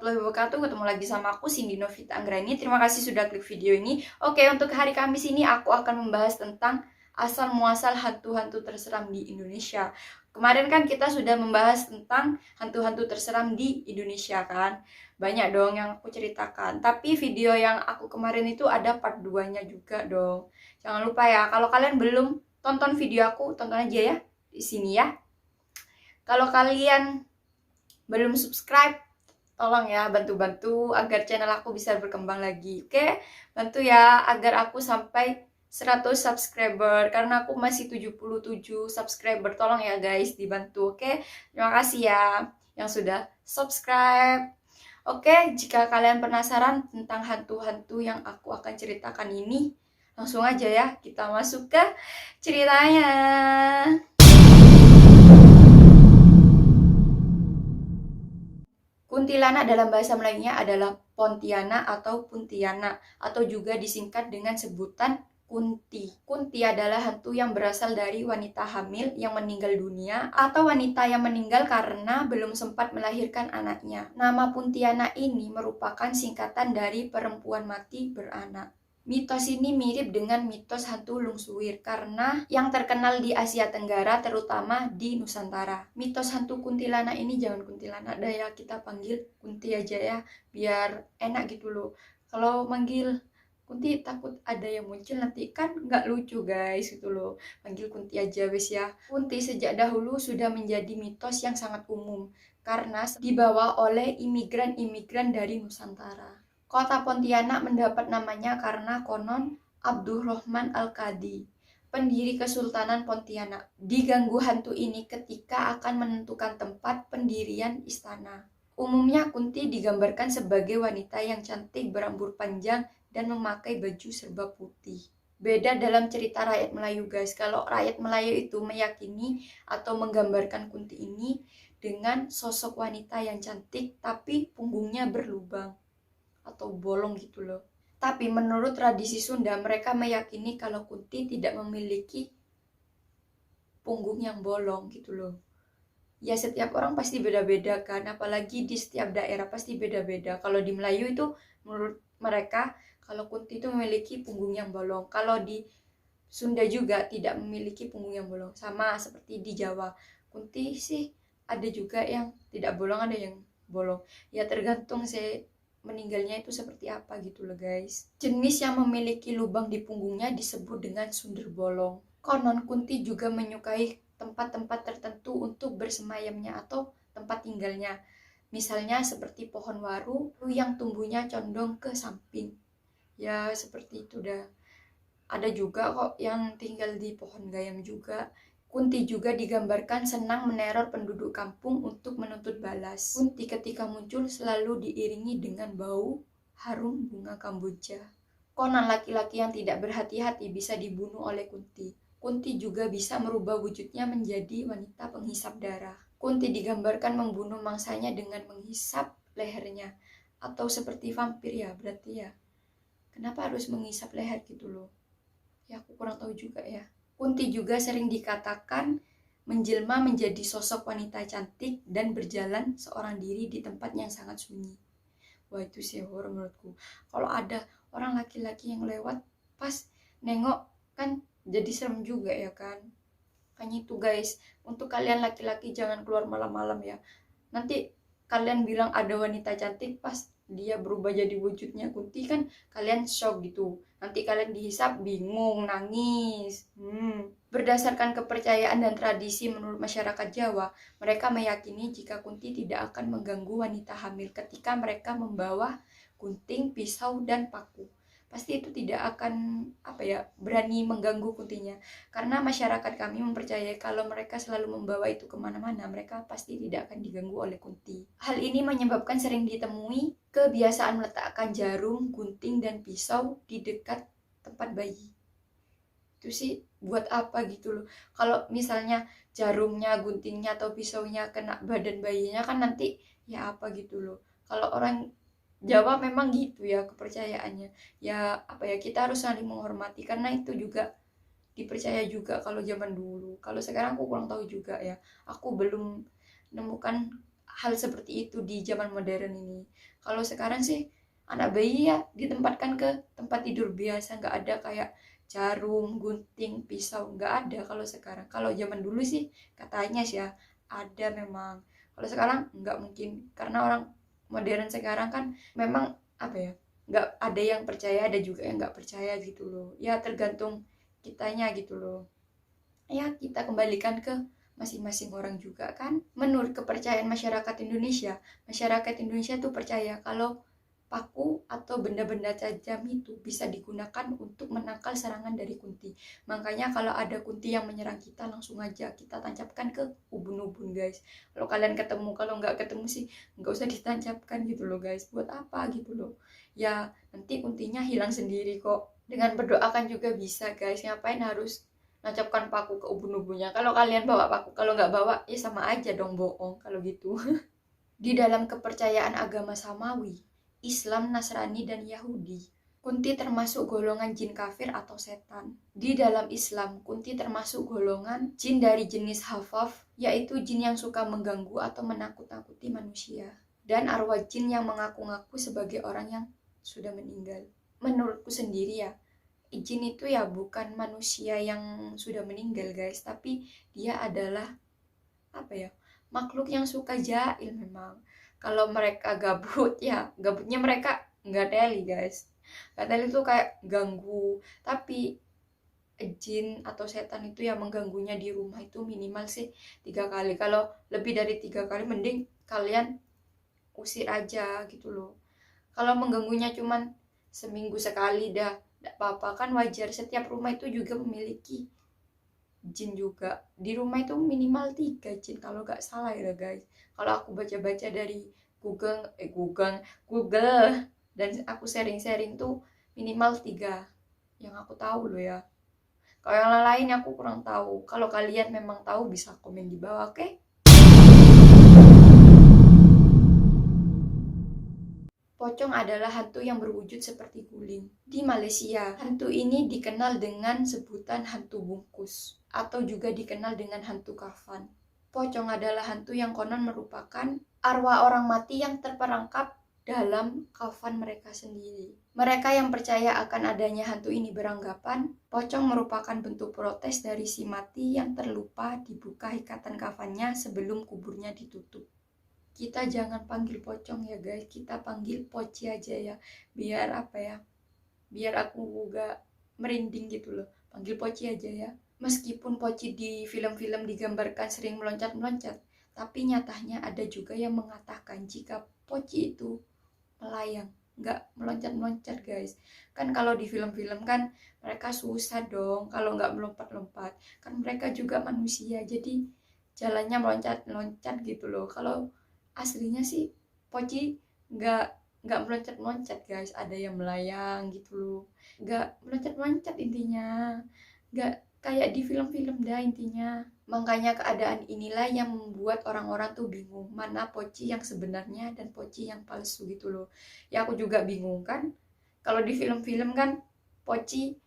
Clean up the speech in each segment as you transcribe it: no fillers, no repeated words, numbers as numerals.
warahmatullahi wabarakatuh. Ketemu lagi sama aku Cindy Novita Anggrani. Terima kasih sudah klik video ini. Oke, untuk hari Kamis ini aku akan membahas tentang asal muasal hantu-hantu terseram di Indonesia. Kemarin kan kita sudah membahas tentang hantu-hantu terseram di Indonesia kan. Banyak dong yang aku ceritakan. Tapi video yang aku kemarin itu ada part 2-nya juga dong. Jangan lupa ya, kalau kalian belum tonton video aku, tonton aja ya di sini ya. Kalau kalian belum subscribe, tolong ya bantu-bantu agar channel aku bisa berkembang lagi. Oke? Bantu ya agar aku sampai 100 subscriber karena aku masih 77 subscriber. Tolong ya guys dibantu. Oke? Terima kasih ya yang sudah subscribe. Oke, jika kalian penasaran tentang hantu-hantu yang aku akan ceritakan ini, langsung aja ya kita masuk ke ceritanya. Kuntilanak dalam bahasa Melayunya adalah Pontianak atau Puntianak atau juga disingkat dengan sebutan Kunti. Kunti adalah hantu yang berasal dari wanita hamil yang meninggal dunia atau wanita yang meninggal karena belum sempat melahirkan anaknya. Nama Puntianak ini merupakan singkatan dari perempuan mati beranak. Mitos ini mirip dengan mitos hantu Lungsuwir karena yang terkenal di Asia Tenggara terutama di Nusantara. Mitos hantu kuntilanak ini jangan kuntilanak dah ya, kita panggil Kunti aja ya, biar enak gitu loh. Kalau manggil Kunti takut ada yang muncul nanti kan nggak lucu guys gitu loh. Panggil Kunti aja wes ya. Kunti sejak dahulu sudah menjadi mitos yang sangat umum karena dibawa oleh imigran-imigran dari Nusantara. Kota Pontianak mendapat namanya karena konon Abdurrahman Al-Qadi, pendiri Kesultanan Pontianak, diganggu hantu ini ketika akan menentukan tempat pendirian istana. Umumnya Kunti digambarkan sebagai wanita yang cantik berambut panjang dan memakai baju serba putih. Beda dalam cerita rakyat Melayu guys. Kalau rakyat Melayu itu meyakini atau menggambarkan Kunti ini dengan sosok wanita yang cantik tapi punggungnya berlubang atau bolong gitu loh. Tapi menurut tradisi Sunda, mereka meyakini kalau Kunti tidak memiliki punggung yang bolong gitu loh. Ya setiap orang pasti beda-beda kan, apalagi di setiap daerah pasti beda-beda. Kalau di Melayu itu menurut mereka kalau Kunti itu memiliki punggung yang bolong. Kalau di Sunda juga tidak memiliki punggung yang bolong, sama seperti di Jawa. Kunti sih ada juga yang tidak bolong, ada yang bolong. Ya tergantung sih meninggalnya itu seperti apa gitu loh guys. Jenis yang memiliki lubang di punggungnya disebut dengan sundel bolong. Konon Kunti juga menyukai tempat-tempat tertentu untuk bersemayamnya atau tempat tinggalnya. Misalnya seperti pohon waru yang tumbuhnya condong ke samping. Ya seperti itu dah. Ada juga kok yang tinggal di pohon gayam juga. Kunti juga digambarkan senang meneror penduduk kampung untuk menuntut balas. Kunti ketika muncul selalu diiringi dengan bau harum bunga kamboja. Konon laki-laki yang tidak berhati-hati bisa dibunuh oleh Kunti. Kunti juga bisa merubah wujudnya menjadi wanita penghisap darah. Kunti digambarkan membunuh mangsanya dengan menghisap lehernya. Atau seperti vampir ya berarti ya. Kenapa harus menghisap leher gitu loh? Ya aku kurang tahu juga ya. Kunti juga sering dikatakan menjelma menjadi sosok wanita cantik dan berjalan seorang diri di tempat yang sangat sunyi. Wah itu sih horor menurutku. Kalau ada orang laki-laki yang lewat pas nengok kan jadi serem juga ya kan. Makanya itu guys, untuk kalian laki-laki jangan keluar malam-malam ya. Nanti kalian bilang ada wanita cantik pas dia berubah jadi wujudnya Kunti kan kalian shock gitu. Nanti kalian dihisap bingung, nangis. Berdasarkan kepercayaan dan tradisi menurut masyarakat Jawa, mereka meyakini jika Kunti tidak akan mengganggu wanita hamil ketika mereka membawa gunting, pisau, dan paku. Pasti itu tidak akan berani mengganggu Kuntinya. Karena masyarakat kami mempercayai kalau mereka selalu membawa itu kemana-mana, mereka pasti tidak akan diganggu oleh Kunti. Hal ini menyebabkan sering ditemui kebiasaan meletakkan jarum, gunting, dan pisau di dekat tempat bayi. Itu sih buat apa gitu loh. Kalau misalnya jarumnya, guntingnya, atau pisaunya kena badan bayinya kan nanti ya apa gitu loh. Kalau orang Jawa memang gitu ya kepercayaannya. Ya kita harus saling menghormati karena itu juga dipercaya juga kalau zaman dulu. Kalau sekarang aku kurang tahu juga ya. Aku belum menemukan hal seperti itu di zaman modern ini. Kalau sekarang sih anak bayi ya ditempatkan ke tempat tidur biasa, nggak ada kayak jarum, gunting, pisau, nggak ada kalau sekarang. Kalau zaman dulu sih katanya sih ya ada memang. Kalau sekarang nggak mungkin, karena orang modern sekarang kan memang apa ya, nggak ada yang percaya, ada juga yang nggak percaya gitu loh. Ya tergantung kitanya gitu loh. Ya kita kembalikan ke masing-masing orang juga kan. Menurut kepercayaan masyarakat Indonesia tuh percaya kalau paku atau benda-benda tajam itu bisa digunakan untuk menangkal serangan dari kunti. Makanya kalau ada kunti yang menyerang kita, langsung aja kita tancapkan ke ubun-ubun guys. Kalau kalian ketemu, kalau nggak ketemu sih nggak usah ditancapkan gitu loh guys. Buat apa gitu loh. Ya nanti kuntinya hilang sendiri kok. Dengan berdoakan juga bisa guys. Ngapain harus nancapkan paku ke ubun-ubunnya? Kalau kalian bawa paku, kalau nggak bawa ya sama aja dong, bohong kalau gitu. Di dalam kepercayaan agama Samawi, Islam, Nasrani, dan Yahudi, kunti termasuk golongan jin kafir atau setan. Di dalam Islam, kunti termasuk golongan jin dari jenis hafaf, yaitu jin yang suka mengganggu atau menakut-nakuti manusia, dan arwah jin yang mengaku-ngaku sebagai orang yang sudah meninggal. Menurutku sendiri ya, jin itu ya bukan manusia yang sudah meninggal guys, tapi dia adalah apa ya, makhluk yang suka jahil memang. Kalau mereka gabut ya gabutnya mereka nggak teli guys, nggak teli tuh kayak ganggu. Tapi jin atau setan itu yang mengganggunya di rumah itu minimal sih 3 kali. Kalau lebih dari 3 kali mending kalian usir aja gitu loh. Kalau mengganggunya cuman seminggu sekali dah nggak apa-apa, kan wajar. Setiap rumah itu juga memiliki jin juga. Di rumah itu minimal 3 jin kalau nggak salah ya guys. Kalau aku baca-baca dari Google dan aku sharing-sharing tuh minimal 3 yang aku tahu loh ya. Kalau yang lain aku kurang tahu. Kalau kalian memang tahu bisa komen di bawah, oke? Pocong adalah hantu yang berwujud seperti guling. Di Malaysia, hantu ini dikenal dengan sebutan hantu bungkus atau juga dikenal dengan hantu kafan. Pocong adalah hantu yang konon merupakan arwah orang mati yang terperangkap dalam kafan mereka sendiri. Mereka yang percaya akan adanya hantu ini beranggapan pocong merupakan bentuk protes dari si mati yang terlupa dibuka ikatan kafannya sebelum kuburnya ditutup. Kita jangan panggil pocong ya guys, kita panggil poci aja ya, biar apa ya, biar aku gak merinding gitu loh. Panggil poci aja ya. Meskipun poci di film-film digambarkan sering meloncat-meloncat, tapi nyatanya ada juga yang mengatakan jika poci itu melayang, nggak meloncat-meloncat guys. Kan kalau di film-film kan mereka susah dong kalau nggak melompat-lompat, kan mereka juga manusia jadi jalannya meloncat-meloncat gitu loh. Kalau aslinya sih poci nggak nggak meloncat-meloncat guys, ada yang melayang gitu loh, nggak meloncat-meloncat intinya, nggak kayak di film-film dah intinya. Makanya keadaan inilah yang membuat orang-orang tuh bingung mana poci yang sebenarnya dan poci yang palsu gitu loh. Ya aku juga bingung kan, kalau di film-film kan poci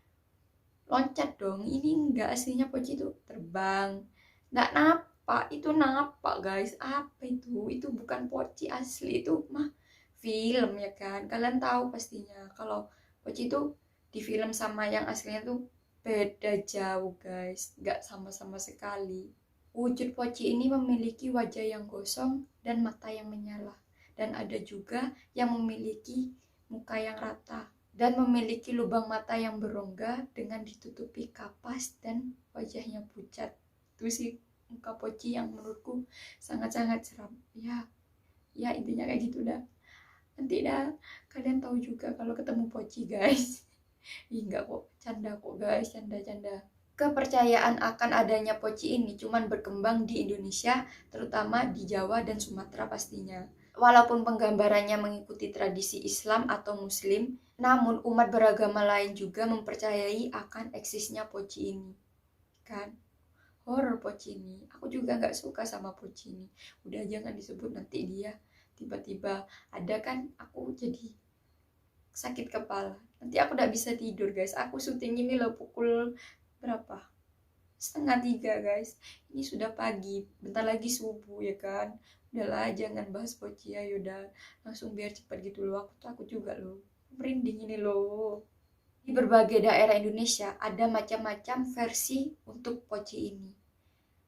loncat dong, ini enggak, aslinya poci itu terbang, nggak napak. Itu napak guys, apa itu bukan poci asli, itu mah film ya kan, kalian tahu pastinya kalau poci itu di film sama yang aslinya tuh beda jauh guys, nggak sama-sama sekali. Wujud poci ini memiliki wajah yang gosong dan mata yang menyala, dan ada juga yang memiliki muka yang rata dan memiliki lubang mata yang berongga dengan ditutupi kapas dan wajahnya pucat. Itu sih muka poci yang menurutku sangat-sangat seram. Ya intinya kayak gitu dah. Nanti dah kalian tahu juga kalau ketemu poci guys. Ih enggak kok, canda kok guys, canda-canda. Kepercayaan akan adanya poci ini cuman berkembang di Indonesia, terutama di Jawa dan Sumatera pastinya. Walaupun penggambarannya mengikuti tradisi Islam atau Muslim, namun umat beragama lain juga mempercayai akan eksisnya poci ini. Kan? Horor poci ini. Aku juga nggak suka sama poci ini. Udah jangan disebut, nanti dia tiba-tiba ada kan, aku jadi sakit kepala. Nanti aku nggak bisa tidur guys. Aku syuting ini loh pukul berapa? 2:30 guys. Ini sudah pagi, bentar lagi subuh ya kan. Udahlah, jangan bahas poci ya, yaudah langsung biar cepat gitu loh. Aku takut juga loh, merinding ini loh. Di berbagai daerah Indonesia ada macam-macam versi untuk poci ini,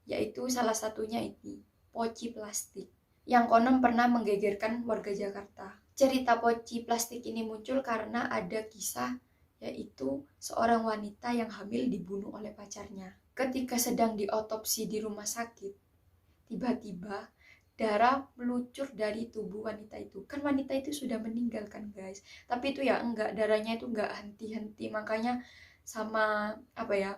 yaitu salah satunya ini, poci plastik, yang konon pernah menggegerkan warga Jakarta. Cerita poci plastik ini muncul karena ada kisah, yaitu seorang wanita yang hamil dibunuh oleh pacarnya. Ketika sedang diotopsi di rumah sakit, tiba-tiba darah meluncur dari tubuh wanita itu. Kan wanita itu sudah meninggal kan guys, tapi itu ya enggak, darahnya itu enggak henti-henti. Makanya sama apa ya,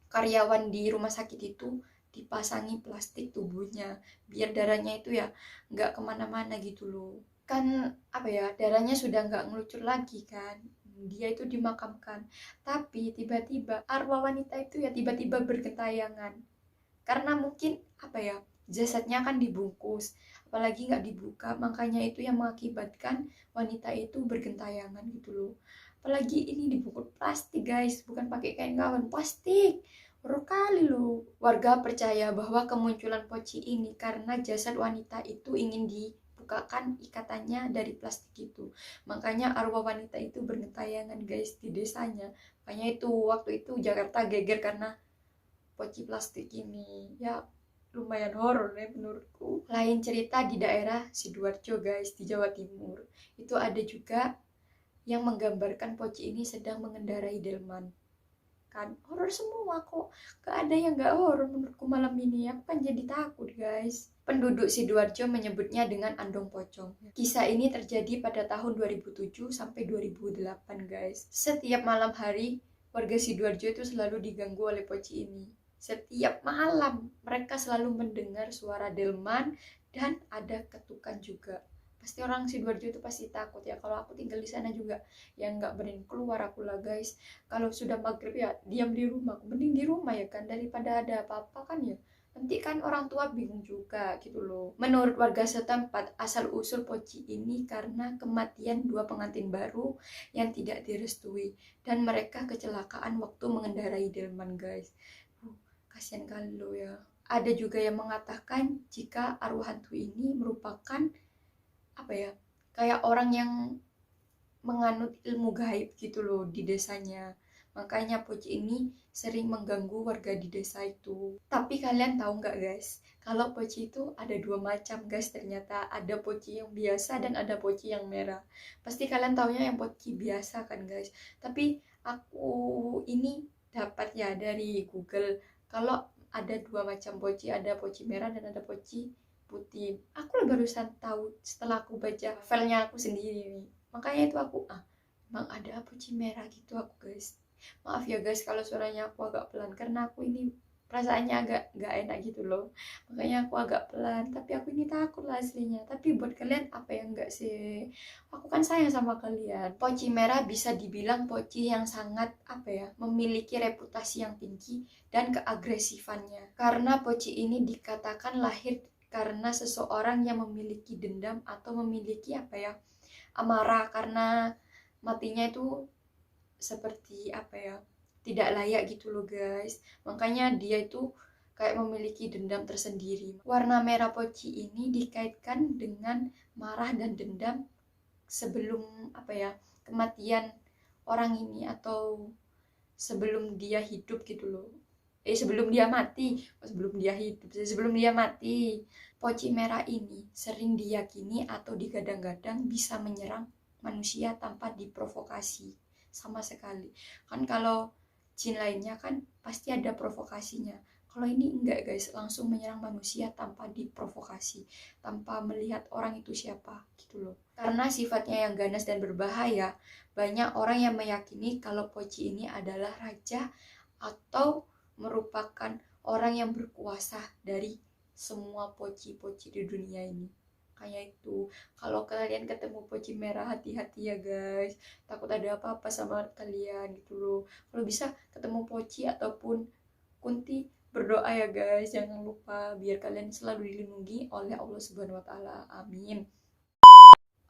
karyawan di rumah sakit itu dipasangi plastik tubuhnya biar darahnya itu ya nggak kemana-mana gitu loh. Kan apa ya, darahnya sudah nggak ngelucur lagi kan, dia itu dimakamkan. Tapi tiba-tiba arwah wanita itu ya tiba-tiba bergentayangan, karena mungkin apa ya, jasadnya kan dibungkus apalagi nggak dibuka, makanya itu yang mengakibatkan wanita itu bergentayangan gitu loh. Apalagi ini dibungkus plastik guys, bukan pakai kain kawan, plastik. Baru kali loh. Warga percaya bahwa kemunculan poci ini karena jasad wanita itu ingin dibukakan ikatannya dari plastik itu, makanya arwah wanita itu bergentayangan guys di desanya. Makanya itu waktu itu Jakarta geger karena poci plastik ini ya, lumayan horor ya menurutku. Lain cerita di daerah Sidoarjo guys, di Jawa Timur, itu ada juga yang menggambarkan poci ini sedang mengendarai delman. Kan horor semua kok, gak ada yang gak horor menurutku malam ini. Aku kan jadi takut guys. Penduduk Sidoarjo menyebutnya dengan andong pocong. Kisah ini terjadi pada tahun 2007 sampai 2008 guys. Setiap malam hari warga Sidoarjo itu selalu diganggu oleh poci ini. Setiap malam mereka selalu mendengar suara delman dan ada ketukan juga. Pasti orang Sidoarjo itu pasti takut ya. Kalau aku tinggal di sana juga yang nggak berani keluar aku lah guys. Kalau sudah maghrib ya diam di rumah, mending di rumah ya kan, daripada ada apa-apa kan ya. Nanti kan orang tua bingung juga gitu loh. Menurut warga setempat, asal usul poci ini karena kematian dua pengantin baru yang tidak direstui dan mereka kecelakaan waktu mengendarai delman guys. Kasihan kali lo ya. Ada juga yang mengatakan jika arwah hantu ini merupakan apa ya, kayak orang yang menganut ilmu gaib gitu loh di desanya. Makanya poci ini sering mengganggu warga di desa itu. Tapi kalian tahu nggak guys, kalau poci itu ada dua macam guys. Ternyata ada poci yang biasa dan ada poci yang merah. Pasti kalian taunya yang poci biasa kan guys. Tapi aku ini dapat ya dari Google, kalau ada dua macam poci, ada poci merah dan ada poci putih. Aku barusan tahu setelah aku baca filenya aku sendiri nih. Makanya itu aku emang ada poci merah gitu aku guys. Maaf ya guys kalau suaranya aku agak pelan karena aku ini perasaannya agak gak enak gitu loh. Makanya aku agak pelan, tapi aku ini takut lah aslinya. Tapi buat kalian apa yang enggak sih? Aku kan sayang sama kalian. Poci merah bisa dibilang poci yang sangat apa ya, memiliki reputasi yang tinggi dan keagresifannya. Karena poci ini dikatakan lahir karena seseorang yang memiliki dendam atau memiliki apa ya, amarah karena matinya itu seperti apa ya, tidak layak gitu loh guys. Makanya dia itu kayak memiliki dendam tersendiri. Warna merah poci ini dikaitkan dengan marah dan dendam sebelum apa ya, kematian orang ini atau sebelum dia hidup gitu loh. Sebelum dia mati, sebelum dia hidup, sebelum dia mati. Poci merah ini sering diyakini atau digadang-gadang bisa menyerang manusia tanpa diprovokasi sama sekali. Kan kalau jin lainnya kan pasti ada provokasinya. Kalau ini enggak guys, langsung menyerang manusia tanpa diprovokasi, tanpa melihat orang itu siapa gitu loh. Karena sifatnya yang ganas dan berbahaya, banyak orang yang meyakini kalau poci ini adalah raja atau merupakan orang yang berkuasa dari semua poci-poci di dunia ini. Kayak itu, kalau kalian ketemu poci merah hati-hati ya guys, takut ada apa-apa sama kalian gitu loh. Kalau bisa ketemu poci ataupun kunti, berdoa ya guys, jangan lupa biar kalian selalu dilindungi oleh Allah Subhanahu wa taala. Amin.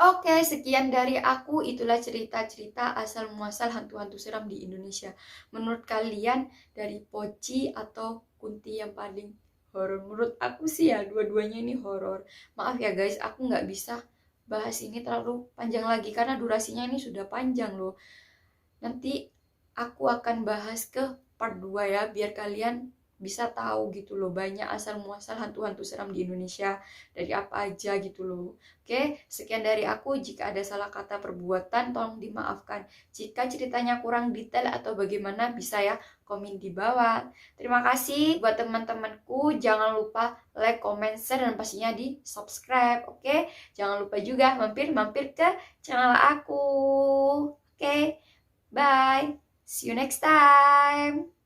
Oke, sekian dari aku. Itulah cerita-cerita asal muasal hantu-hantu seram di Indonesia. Menurut kalian dari Poci atau Kunti yang paling horor? Menurut aku sih ya dua-duanya ini horor. Maaf ya guys, aku nggak bisa bahas ini terlalu panjang lagi karena durasinya ini sudah panjang loh. Nanti aku akan bahas ke part 2 ya, biar kalian bisa tahu gitu loh banyak asal muasal hantu-hantu seram di Indonesia dari apa aja gitu loh. Oke, sekian dari aku. Jika ada salah kata perbuatan tolong dimaafkan. Jika ceritanya kurang detail atau bagaimana bisa ya komen di bawah. Terima kasih buat teman-temanku. Jangan lupa like, comment, share, dan pastinya di subscribe. Oke, jangan lupa juga mampir-mampir ke channel aku. Oke. Bye. See you next time.